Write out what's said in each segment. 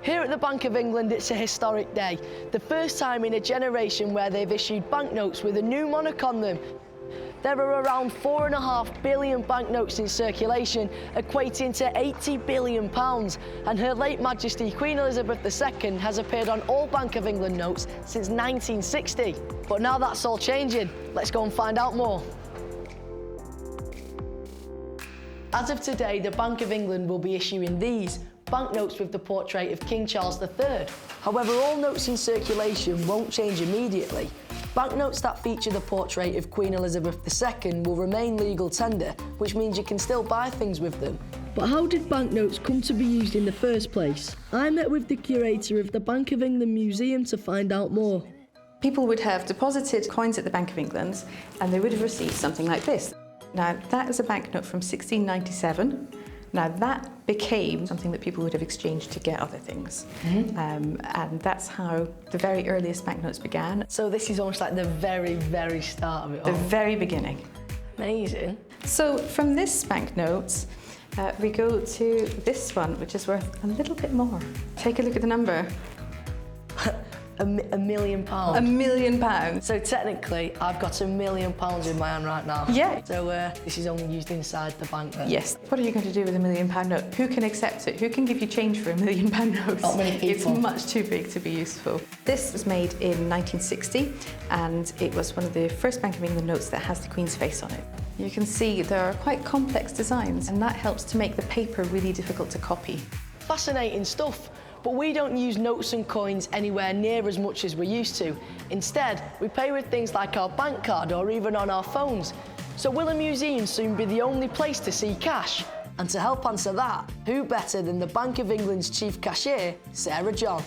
Here at the Bank of England, it's a historic day. The first time in a generation where they've issued banknotes with a new monarch on them. There are around £4.5 billion banknotes in circulation, equating to £80 billion, and Her late Majesty Queen Elizabeth II has appeared on all Bank of England notes since 1960. But now that's all changing. Let's go and find out more. As of today, the Bank of England will be issuing these banknotes with the portrait of King Charles III. However, all notes in circulation won't change immediately. Banknotes that feature the portrait of Queen Elizabeth II will remain legal tender, which means you can still buy things with them. But how did banknotes come to be used in the first place? I met with the curator of the Bank of England Museum to find out more. People would have deposited coins at the Bank of England and they would have received something like this. Now, that is a banknote from 1697. Now, that became something that people would have exchanged to get other things. And that's how the very earliest banknotes began. So this is almost like the very, very start of it all. The very beginning. Amazing. So from this banknote, we go to this one, which is worth a little bit more. Take a look at the number. £1 million. £1 million. So technically, I've got £1 million in my hand right now. Yeah. So this is only used inside the bank then? Yes. What are you going to do with £1 million note? Who can accept it? Who can give you change for £1 million note? Not many people. It's much too big to be useful. This was made in 1960, and it was one of the first Bank of England notes that has the Queen's face on it. You can see there are quite complex designs, and that helps to make the paper really difficult to copy. Fascinating stuff. But we don't use notes and coins anywhere near as much as we used to. Instead, we pay with things like our bank card or even on our phones. So will a museum soon be the only place to see cash? And to help answer that, who better than the Bank of England's chief cashier, Sarah John?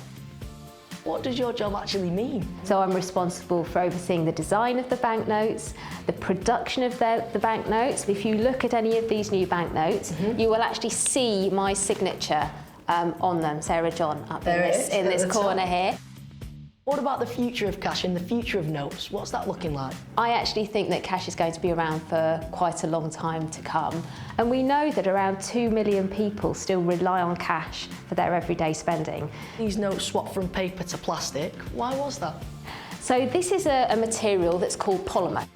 What does your job actually mean? So I'm responsible for overseeing the design of the banknotes, the production of the banknotes. If you look at any of these new banknotes, you will actually see my signature on them, Sarah John, up in this corner here. What about the future of cash and the future of notes? What's that looking like? I actually think that cash is going to be around for quite a long time to come. And we know that around 2 million people still rely on cash for their everyday spending. These notes swap from paper to plastic. Why was that? So this is a material that's called polymer,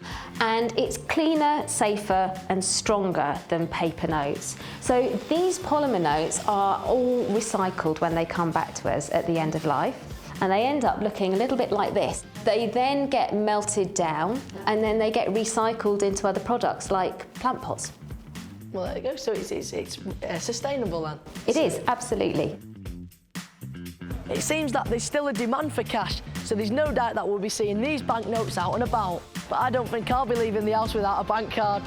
and it's cleaner, safer and stronger than paper notes. So these polymer notes are all recycled when they come back to us at the end of life, and they end up looking a little bit like this. They then get melted down and then they get recycled into other products like plant pots. Well, there you go. So it's sustainable then? It is, absolutely. It seems that there's still a demand for cash, so there's no doubt that we'll be seeing these banknotes out and about. But I don't think I'll be leaving the house without a bank card.